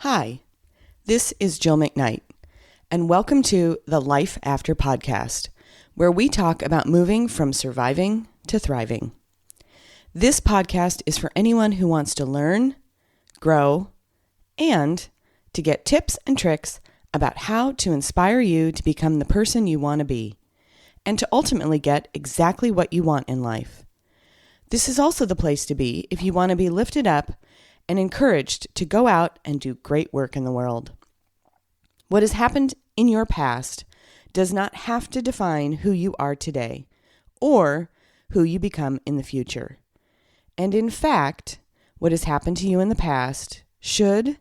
Hi, this is Jill McKnight, and welcome to the Life After podcast, where we talk about moving from surviving to thriving. This podcast is for anyone who wants to learn, grow, and to get tips and tricks about how to inspire you to become the person you want to be, and to ultimately get exactly what you want in life. This is also the place to be if you want to be lifted up and encouraged to go out and do great work in the world. What has happened in your past does not have to define who you are today or who you become in the future. And in fact, what has happened to you in the past should,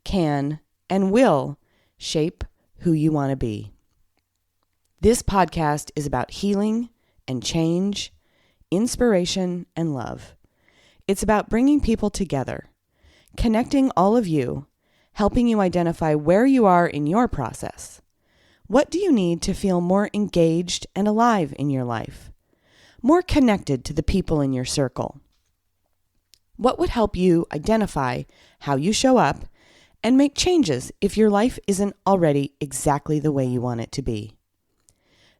can, and will shape who you want to be. This podcast is about healing and change, inspiration and love. It's about bringing people together, connecting all of you, helping you identify where you are in your process. What do you need to feel more engaged and alive in your life? More connected to the people in your circle? What would help you identify how you show up and make changes if your life isn't already exactly the way you want it to be?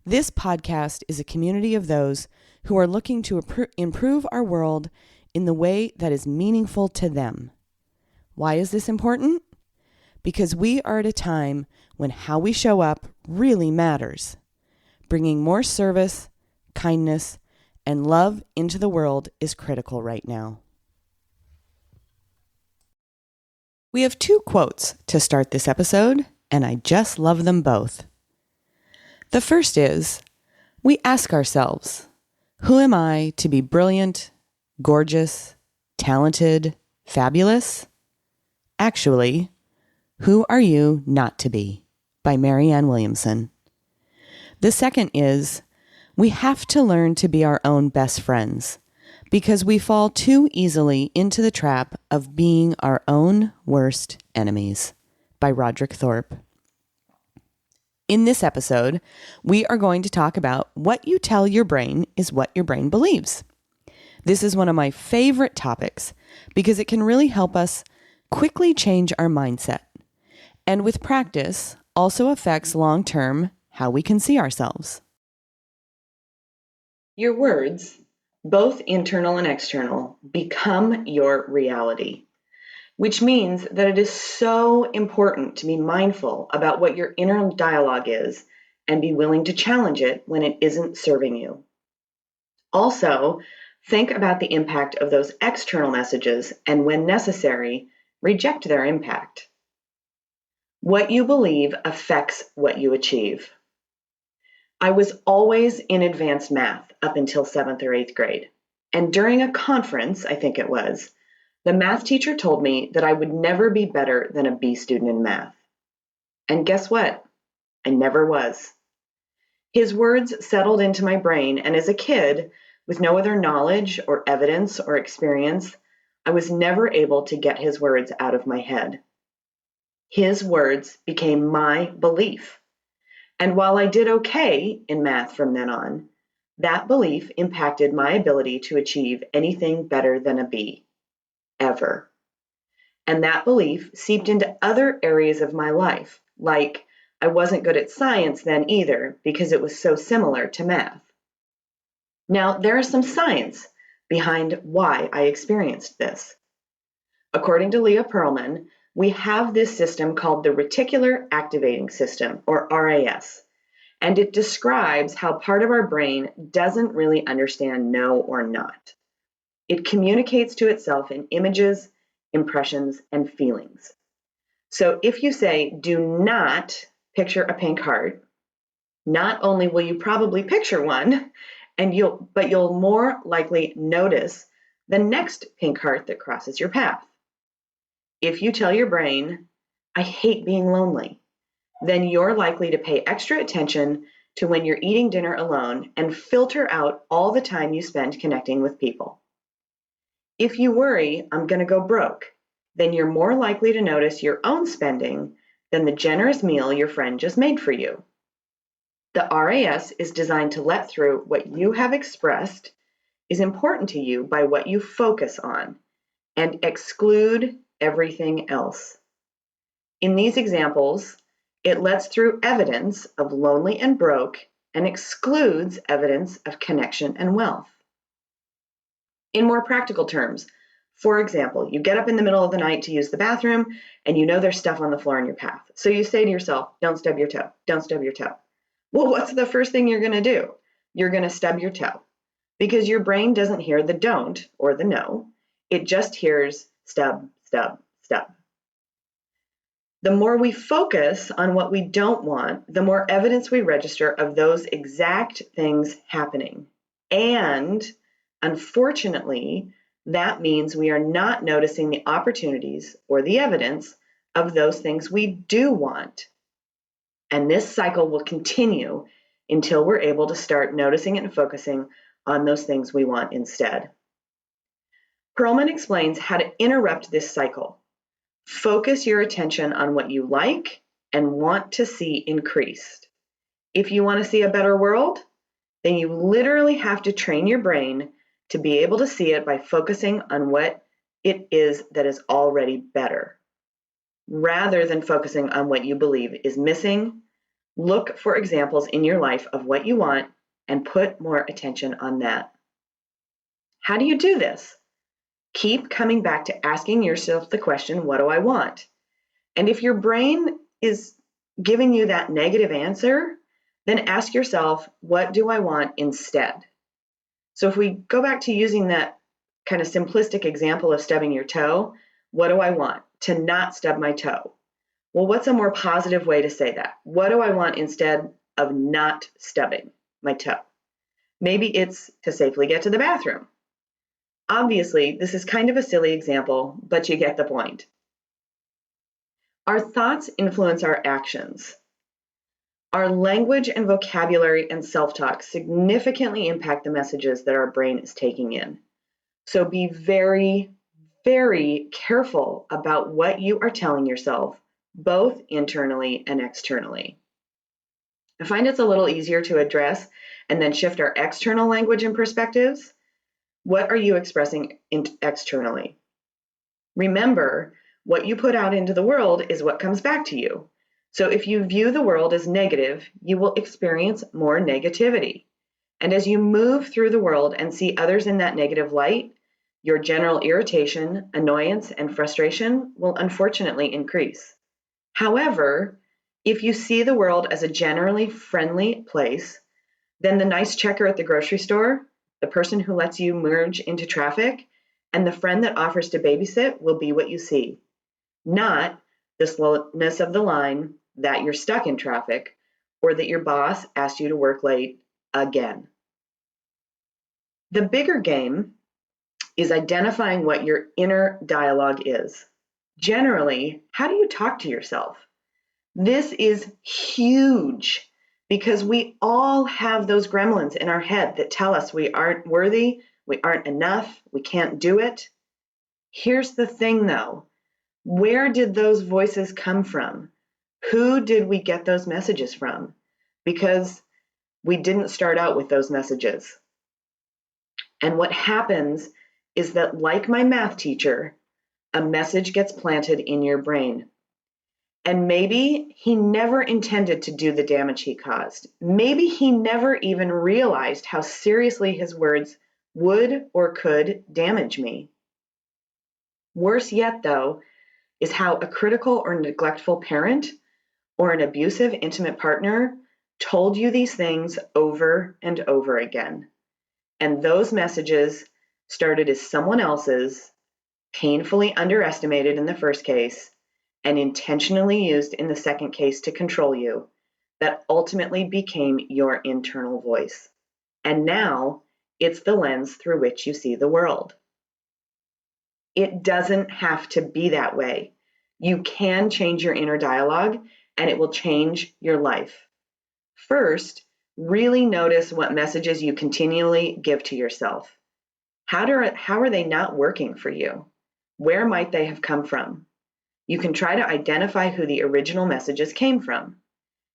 This podcast is a community of those who are looking to improve our world in the way that is meaningful to them. Why is this important? Because we are at a time when how we show up really matters. Bringing more service, kindness, and love into the world is critical right now. We have two quotes to start this episode, and I just love them both. The first is, we ask ourselves, who am I to be brilliant, gorgeous, talented, fabulous? Actually, who are you not to be? By Marianne Williamson. The second is, we have to learn to be our own best friends because we fall too easily into the trap of being our own worst enemies. By Roderick Thorp. In this episode, we are going to talk about what you tell your brain is what your brain believes. This is one of my favorite topics because it can really help us quickly change our mindset, and with practice also affects long-term how we can see ourselves. Your words, both internal and external, become your reality, which means that it is so important to be mindful about what your inner dialogue is and be willing to challenge it when it isn't serving you. Also, think about the impact of those external messages and, when necessary, reject their impact. What you believe affects what you achieve. I was always in advanced math up until 7th or 8th grade. And during a conference, I think it was, the math teacher told me that I would never be better than a B student in math. And guess what? I never was. His words settled into my brain, and as a kid, with no other knowledge or evidence or experience, I was never able to get his words out of my head. His words became my belief. And while I did okay in math from then on, that belief impacted my ability to achieve anything better than a B, ever. And that belief seeped into other areas of my life, like I wasn't good at science then either because it was so similar to math. Now, there is some science behind why I experienced this. According to Leah Pearlman, we have this system called the Reticular Activating System, or RAS, and it describes how part of our brain doesn't really understand no or not. It communicates to itself in images, impressions, and feelings. So if you say, do not picture a pink heart, not only will you probably picture one, but you'll more likely notice the next pink heart that crosses your path. If you tell your brain, I hate being lonely, then you're likely to pay extra attention to when you're eating dinner alone and filter out all the time you spend connecting with people. If you worry, I'm going to go broke, then you're more likely to notice your own spending than the generous meal your friend just made for you. The RAS is designed to let through what you have expressed is important to you by what you focus on and exclude everything else. In these examples, it lets through evidence of lonely and broke and excludes evidence of connection and wealth. In more practical terms, for example, you get up in the middle of the night to use the bathroom and you know there's stuff on the floor in your path. So you say to yourself, don't stub your toe, don't stub your toe. Well, what's the first thing you're going to do? You're going to stub your toe because your brain doesn't hear the don't or the no. It just hears stub, stub, stub. The more we focus on what we don't want, the more evidence we register of those exact things happening. And unfortunately, that means we are not noticing the opportunities or the evidence of those things we do want. And this cycle will continue until we're able to start noticing and focusing on those things we want instead. Perlman explains how to interrupt this cycle. Focus your attention on what you like and want to see increased. If you want to see a better world, then you literally have to train your brain to be able to see it by focusing on what it is that is already better. Rather than focusing on what you believe is missing, look for examples in your life of what you want and put more attention on that. How do you do this? Keep coming back to asking yourself the question, what do I want? And if your brain is giving you that negative answer, then ask yourself, what do I want instead? So if we go back to using that kind of simplistic example of stubbing your toe, what do I want? To not stub my toe. Well, what's a more positive way to say that? What do I want instead of not stubbing my toe? Maybe it's to safely get to the bathroom. Obviously, this is kind of a silly example, but you get the point. Our thoughts influence our actions. Our language and vocabulary and self-talk significantly impact the messages that our brain is taking in. So be very, very careful about what you are telling yourself, both internally and externally. I find it's a little easier to address and then shift our external language and perspectives. What are you expressing externally? Remember, what you put out into the world is what comes back to you. So if you view the world as negative, you will experience more negativity. And as you move through the world and see others in that negative light, your general irritation, annoyance, and frustration will unfortunately increase. However, if you see the world as a generally friendly place, then the nice checker at the grocery store, the person who lets you merge into traffic, and the friend that offers to babysit will be what you see, not the slowness of the line, that you're stuck in traffic, or that your boss asked you to work late again. The bigger game is identifying what your inner dialogue is. Generally, how do you talk to yourself? This is huge because we all have those gremlins in our head that tell us we aren't worthy, we aren't enough, we can't do it. Here's the thing though, where did those voices come from? Who did we get those messages from? Because we didn't start out with those messages. And what happens is that, like my math teacher, a message gets planted in your brain. And maybe he never intended to do the damage he caused. Maybe he never even realized how seriously his words would or could damage me. Worse yet, though, is how a critical or neglectful parent or an abusive intimate partner told you these things over and over again. And those messages started as someone else's, painfully underestimated in the first case, and intentionally used in the second case to control you, that ultimately became your internal voice. And now it's the lens through which you see the world. It doesn't have to be that way. You can change your inner dialogue, and it will change your life. First, really notice what messages you continually give to yourself. How are they not working for you? Where might they have come from? You can try to identify who the original messages came from.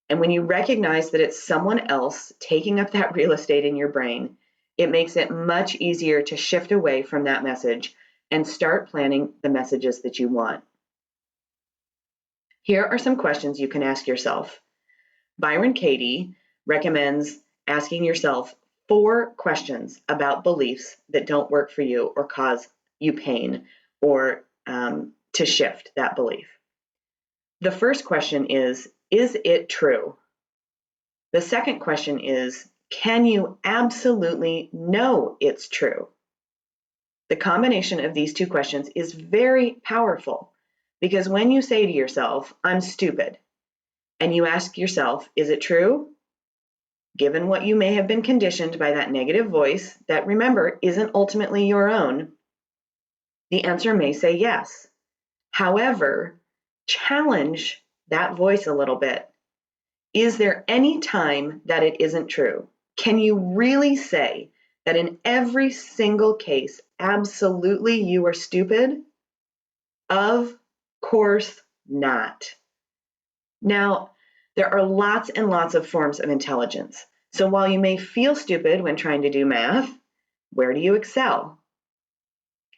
And when you recognize that it's someone else taking up that real estate in your brain, it makes it much easier to shift away from that message and start planning the messages that you want. Here are some questions you can ask yourself. Byron Katie recommends asking yourself 4 questions about beliefs that don't work for you or cause you pain, or to shift that belief. The first question is it true? The second question is, can you absolutely know it's true? The combination of these 2 questions is very powerful, because when you say to yourself, I'm stupid, and you ask yourself, is it true? Given what you may have been conditioned by that negative voice that, remember, isn't ultimately your own, the answer may say yes. However, challenge that voice a little bit. Is there any time that it isn't true? Can you really say that in every single case, absolutely you are stupid? Of course not. Now, there are lots and lots of forms of intelligence. So while you may feel stupid when trying to do math, where do you excel?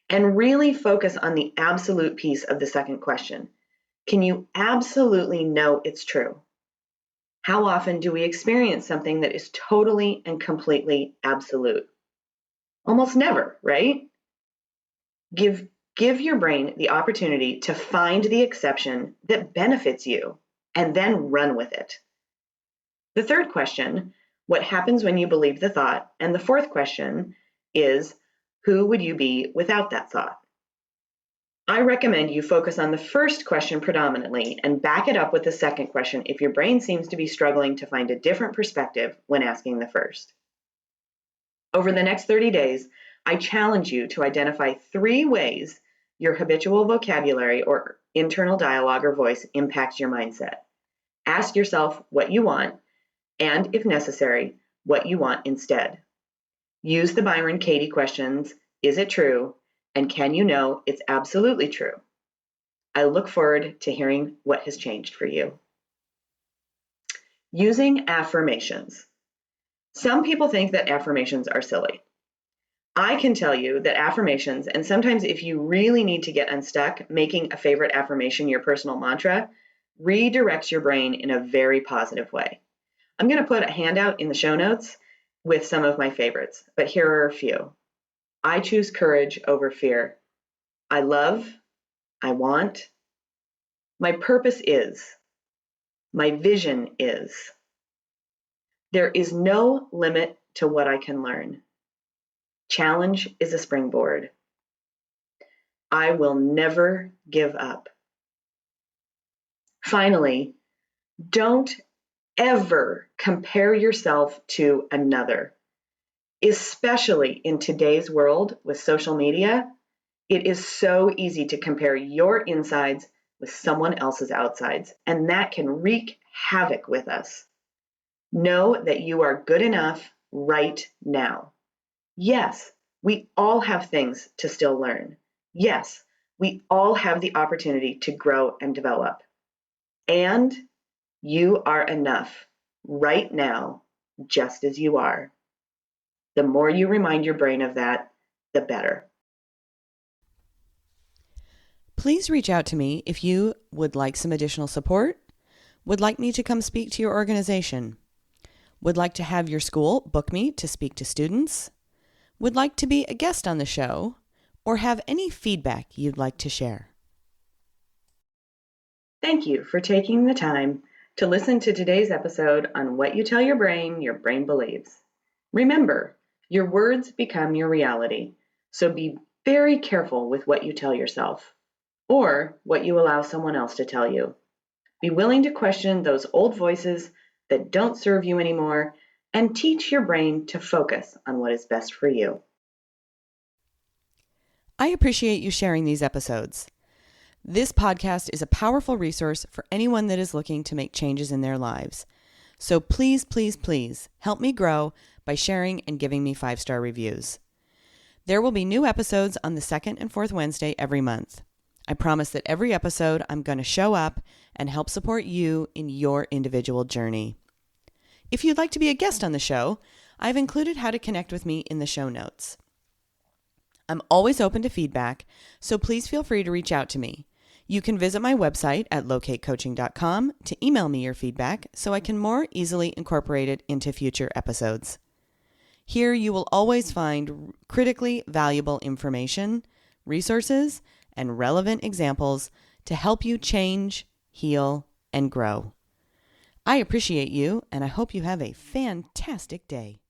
And really focus on the absolute piece of the second question. Can you absolutely know it's true? How often do we experience something that is totally and completely absolute? Almost never, right? Give your brain the opportunity to find the exception that benefits you, and then run with it. The third question, what happens when you believe the thought? And the fourth question is, who would you be without that thought? I recommend you focus on the first question predominantly and back it up with the second question if your brain seems to be struggling to find a different perspective when asking the first. Over the next 30 days, I challenge you to identify 3 ways your habitual vocabulary or internal dialogue or voice impacts your mindset. Ask yourself what you want, and if necessary, what you want instead. Use the Byron Katie questions, is it true? And can you know it's absolutely true? I look forward to hearing what has changed for you. Using affirmations. Some people think that affirmations are silly. I can tell you that affirmations, and sometimes if you really need to get unstuck, making a favorite affirmation your personal mantra, redirects your brain in a very positive way. I'm going to put a handout in the show notes with some of my favorites, but here are a few. I choose courage over fear. I love. I want. My purpose is. My vision is. There is no limit to what I can learn. Challenge is a springboard. I will never give up. Finally, don't ever compare yourself to another. Especially in today's world with social media, it is so easy to compare your insides with someone else's outsides, and that can wreak havoc with us. Know that you are good enough right now. Yes, we all have things to still learn. Yes, we all have the opportunity to grow and develop. And you are enough right now, just as you are. The more you remind your brain of that, the better. Please reach out to me if you would like some additional support, would like me to come speak to your organization, would like to have your school book me to speak to students, would like to be a guest on the show, or have any feedback you'd like to share. Thank you for taking the time to listen to today's episode on what you tell your brain believes. Remember, your words become your reality, so be very careful with what you tell yourself, or what you allow someone else to tell you. Be willing to question those old voices that don't serve you anymore, and teach your brain to focus on what is best for you. I appreciate you sharing these episodes. This podcast is a powerful resource for anyone that is looking to make changes in their lives. So please, please, please help me grow by sharing and giving me 5-star reviews. There will be new episodes on the 2nd and 4th Wednesday every month. I promise that every episode I'm going to show up and help support you in your individual journey. If you'd like to be a guest on the show, I've included how to connect with me in the show notes. I'm always open to feedback, so please feel free to reach out to me. You can visit my website at locatecoaching.com to email me your feedback so I can more easily incorporate it into future episodes. Here you will always find critically valuable information, resources, and relevant examples to help you change, heal, and grow. I appreciate you, and I hope you have a fantastic day.